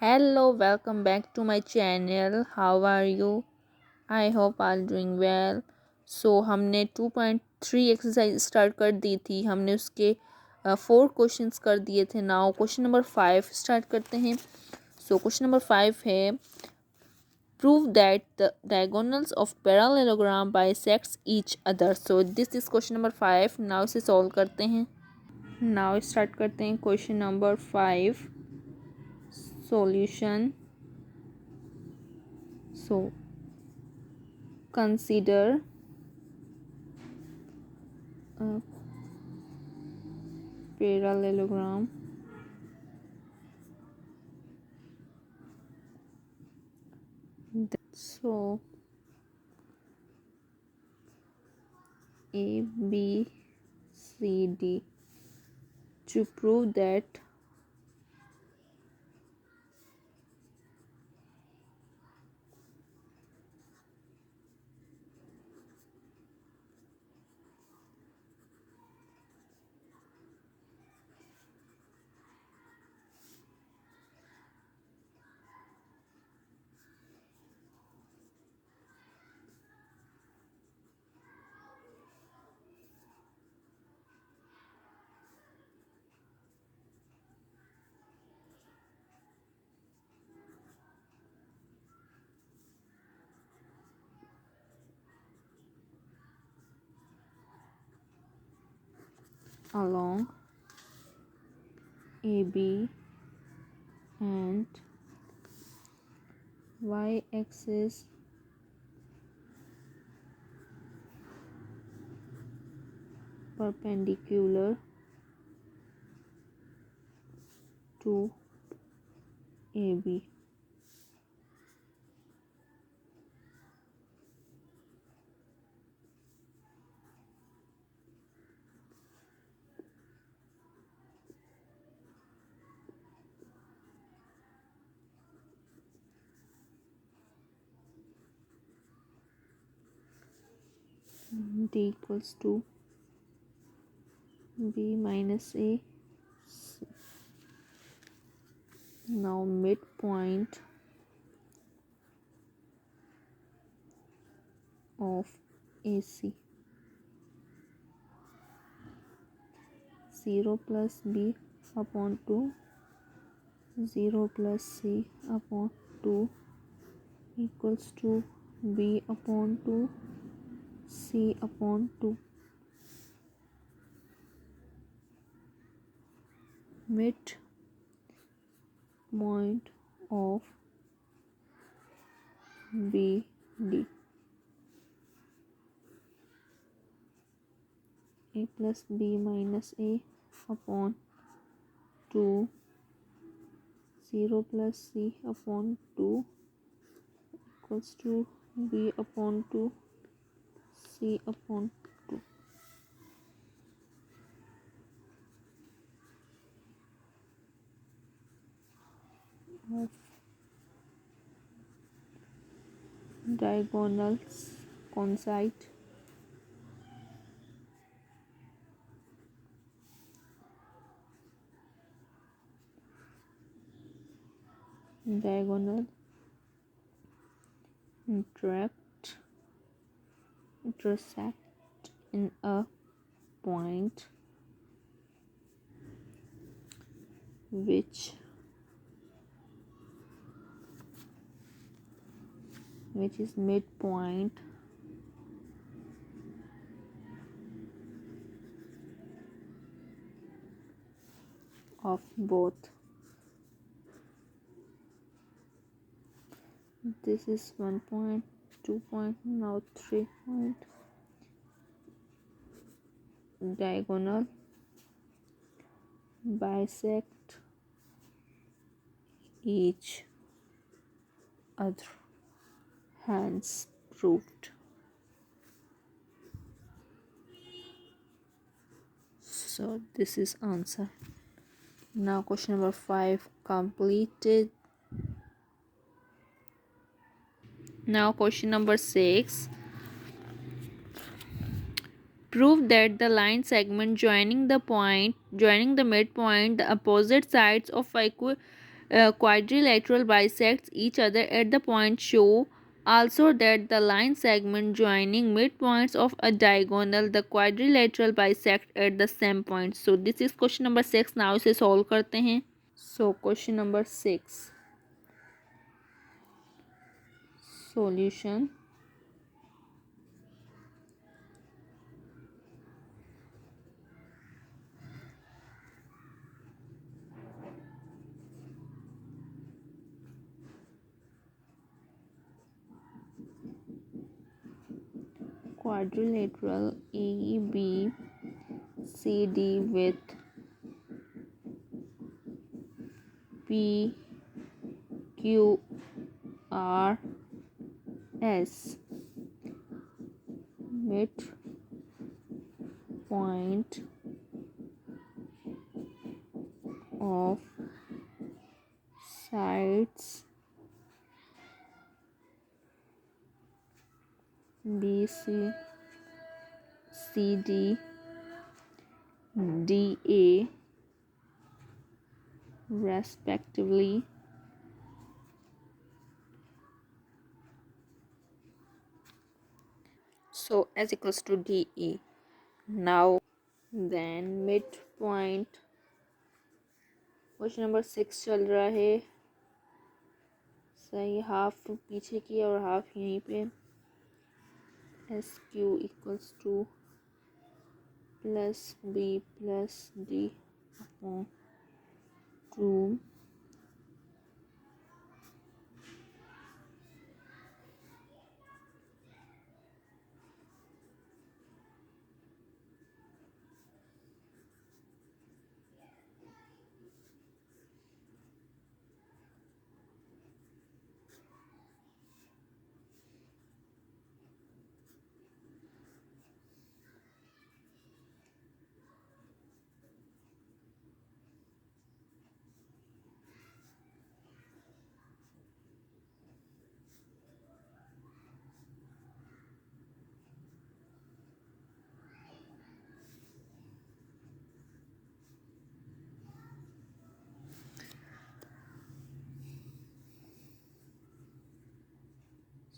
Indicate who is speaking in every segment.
Speaker 1: Hello, welcome back to my channel. How are you? I hope all doing well. हमने 2.3 exercise start कर दी थी। हमने उसके 4 questions कर दिए थे। नाउ क्वेश्चन नंबर 5 स्टार्ट करते हैं। क्वेश्चन नंबर 5 है prove that the diagonals of parallelogram bisects each other. This is question number 5। Now इसे सॉल्व करते हैं। नाउ स्टार्ट करते हैं question number 5 solution. So consider a parallelogram so A B C D to prove that along AB and y-axis perpendicular to AB. D equals to B minus A. Now midpoint of AC 0 plus B upon 2 0 plus C upon 2 equals to B upon 2 C upon 2. Midpoint of BD A plus B minus A upon 2 0 plus C upon 2 equals to B upon 2 C upon 2. Of diagonals coincide diagonal intersect in a point which is midpoint of both. This is 1 point, 2 point, now 3 point. Diagonal bisect each other. Hence proved. So this is answer. Now question number 5 completed. Now question number 6. Prove that the line segment joining the midpoint, the opposite sides of quadrilateral bisects each other at the point. Show also that the line segment joining midpoints of a diagonal, the quadrilateral bisect at the same point. So this is question number 6. Now इसे solve करते हैं. So question number 6. Solution. Quadrilateral ABCD with PQRS midpoint of sides BC, CD, DA respectively so S equals to DE. Now then midpoint question number 6 चल रहा है. सही, half पीछे की और हाफ यहीं पे. SQ equals two plus B plus D upon 2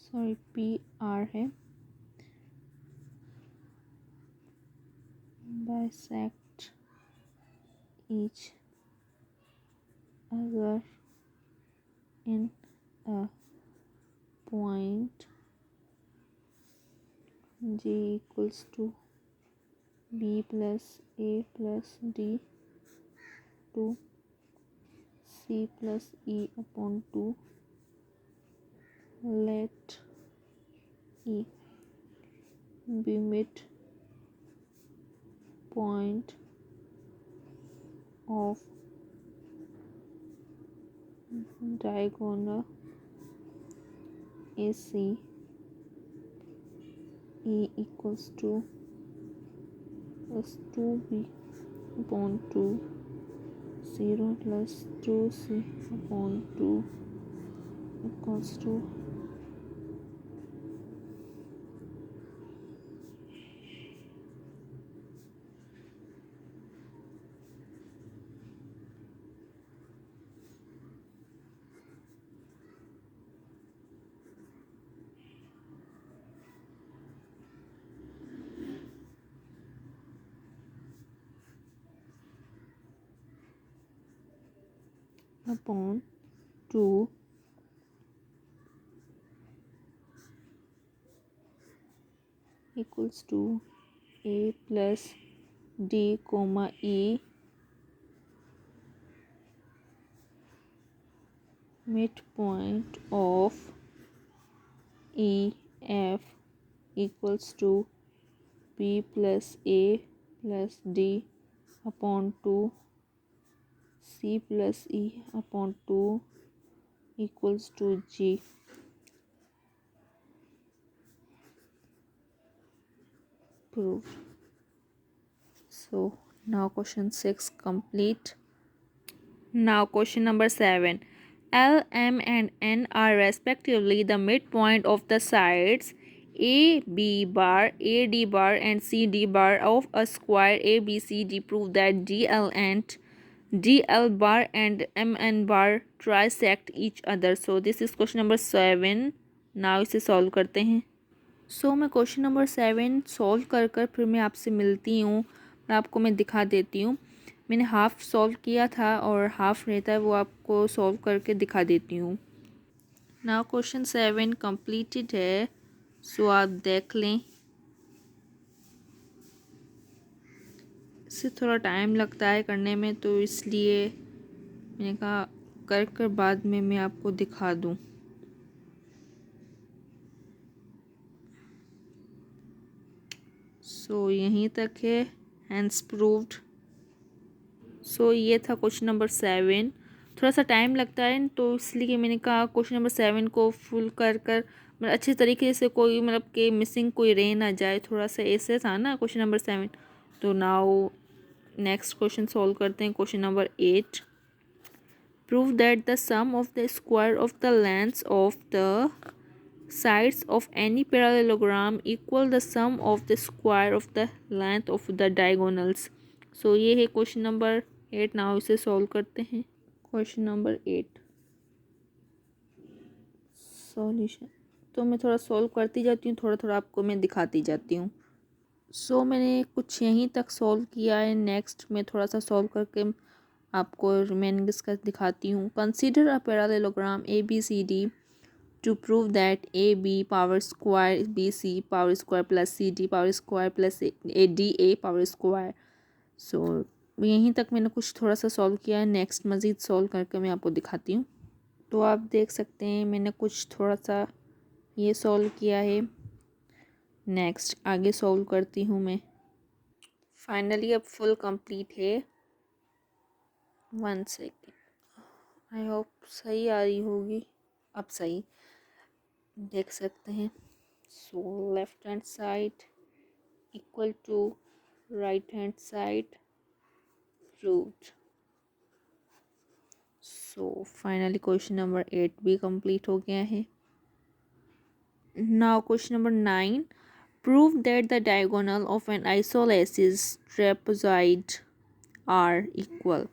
Speaker 1: sorry PR है. bisect each other in a point G equals to B plus A plus D to C plus E upon 2. Let E be midpoint of diagonal AC. E equals to plus 2B upon 2, 0 plus 2C upon 2 equals to upon 2 equals to A plus D comma E midpoint of EF equals to B plus A plus D upon 2 C plus E upon 2 equals to G. Proved. So now question 6 complete. Now question number 7. L, M and N are respectively the midpoint of the sides A, B bar, A, D bar and C, D bar of a square ABCD. Prove that DL and DL bar and MN bar trisect each other. So this is question number 7. Now इसे solve करते हैं. सो मैं question number 7 solve कर कर फिर मैं आपसे मिलती हूँ. मैं दिखा देती हूँ. मैंने हाफ़ सॉल्व किया था और हाफ़ रहता है वो आपको सॉल्व करके दिखा देती हूँ. नाउ क्वेश्चन 7 कंप्लीटेड है. सो आप देख लें. इससे थोड़ा टाइम लगता है करने में, तो इसलिए मैंने कहा कर कर बाद में मैं आपको दिखा दूँ. सो यहीं तक है. Hence proved. सो ये था क्वेश्चन नंबर 7. थोड़ा सा टाइम लगता है, तो इसलिए मैंने कहा क्वेश्चन नंबर 7 को फुल कर कर मतलब अच्छे तरीके से कोई मतलब कि मिसिंग कोई रह ना जाए. थोड़ा सा ऐसे था ना क्वेश्चन नंबर 7. तो नाउ नेक्स्ट क्वेश्चन सॉल्व करते हैं. Question number 8. Prove that the sum of the square of the lengths of the sides of any parallelogram equal the sum of the square of the length of the diagonals. So ये है question number 8. Now इसे solve करते हैं. Question number 8 solution. तो मैं थोड़ा solve करती जाती हूँ, थोड़ा थोड़ा आपको मैं दिखाती जाती हूँ. सो मैंने कुछ यहीं तक सॉल्व किया है. नेक्स्ट मैं थोड़ा सा सॉल्व करके आपको रिमेनिंग इसका दिखाती हूँ. Consider a parallelogram ABCD to prove that AB power square BC power square plus CD power square plus ADA power square. सो यहीं तक मैंने कुछ थोड़ा सा सॉल्व किया है. नेक्स्ट मज़ीद सॉल्व करके मैं आपको दिखाती हूँ. तो आप देख सकते हैं मैंने कुछ थोड़ा सा ये सॉल्व किया है. नेक्स्ट आगे सॉल्व करती हूँ मैं. फाइनली अब फुल कंप्लीट है. 1 सेकेंड. आई होप सही आ रही होगी. अब सही देख सकते हैं. So left hand side equal to right hand side proved. So finally question number 8 भी कंप्लीट हो गया है. Now question number 9. Prove that the diagonal of an isosceles trapezoid are equal.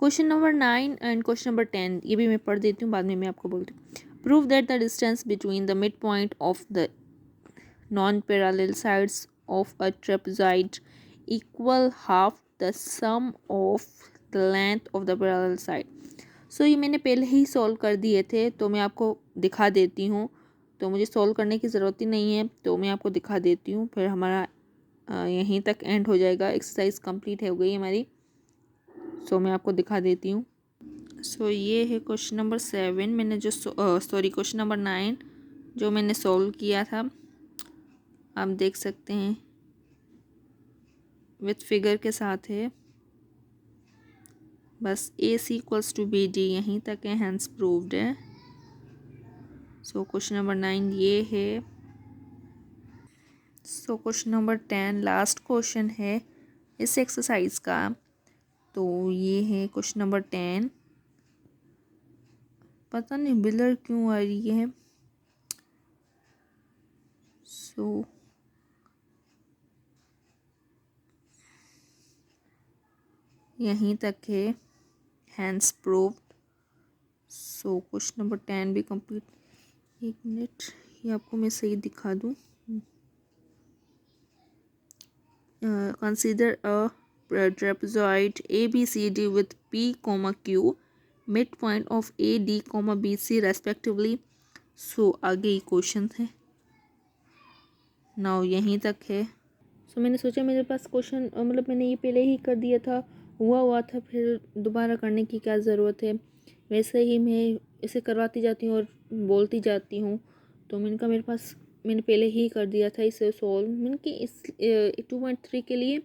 Speaker 1: Question number 9 and question number 10 ये भी मैं पढ़ देती हूँ, बाद में मैं आपको बोलती हूँ. Prove that the distance between the mid point of the non parallel sides of a trapezoid equal half the sum of the length of the parallel side. So ये मैंने पहले ही सॉल्व कर दिए थे, तो मैं आपको दिखा देती हूँ. तो मुझे सॉल्व करने की ज़रूरत ही नहीं है, तो मैं आपको दिखा देती हूँ. फिर हमारा यहीं तक एंड हो जाएगा. एक्सरसाइज कंप्लीट हो गई हमारी. सो मैं आपको दिखा देती हूँ. सो ये है क्वेश्चन नंबर 7. मैंने जो सॉरी क्वेश्चन नंबर 9 जो मैंने सॉल्व किया था, आप देख सकते हैं विथ फिगर के साथ है. बस AC इक्वल्स टू BD यहीं तक है. हैंस प्रूव्ड है. सो क्वेश्चन नंबर 9 ये है. सो क्वेश्चन नंबर 10 लास्ट क्वेश्चन है इस एक्सरसाइज का. तो ये है क्वेश्चन नंबर 10. पता नहीं बिलर क्यों आ रही है. सो यहीं तक है. Hence proved. So question number 10 भी कंप्लीट. एक मिनट, ये आपको मैं सही दिखा दूँ. Consider a trapezoid ABCD with P, Q, midpoint of AD, BC respectively. सो आगे ही क्वेश्चन है. नाउ यहीं तक है. सो मैंने सोचा मेरे पास क्वेश्चन मतलब मैंने ये पहले ही कर दिया था, हुआ था, फिर दोबारा करने की क्या ज़रूरत है. वैसे ही मैं इसे करवाती जाती हूँ और बोलती जाती हूँ. तो मैंने कहा मेरे पास मैंने पहले ही कर दिया था इसे सॉल्व. मैंने कि इस 2.3 के लिए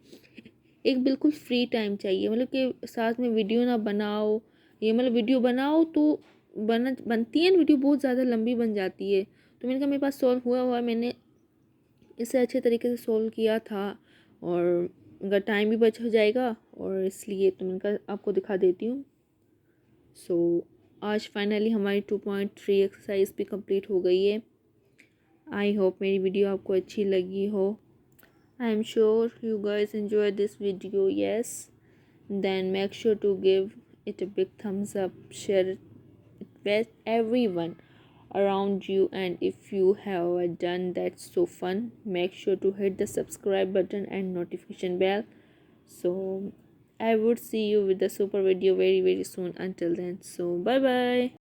Speaker 1: एक बिल्कुल फ्री टाइम चाहिए. मतलब कि साथ में वीडियो ना बनाओ. ये मतलब वीडियो बनाओ तो बनती है वीडियो बहुत ज़्यादा लंबी बन जाती है. तो मैंने कहा मेरे पास सॉल्व हुआ मैंने इसे अच्छे तरीके से सॉल्व किया था, और अगर टाइम भी बच हो जाएगा, और इसलिए तो मैंने कहा आपको दिखा देती हूँ. सो आज फाइनली हमारी 2.3 एक्सरसाइज भी कंप्लीट हो गई है. आई होप मेरी वीडियो आपको अच्छी लगी हो. I am sure you guys enjoy this video. Yes. then make sure to give it a big thumbs up, share it with everyone around you, and if you have done that so fun, make sure to hit the subscribe button and notification bell. So I would see you with the super video very soon. Until then, so bye bye.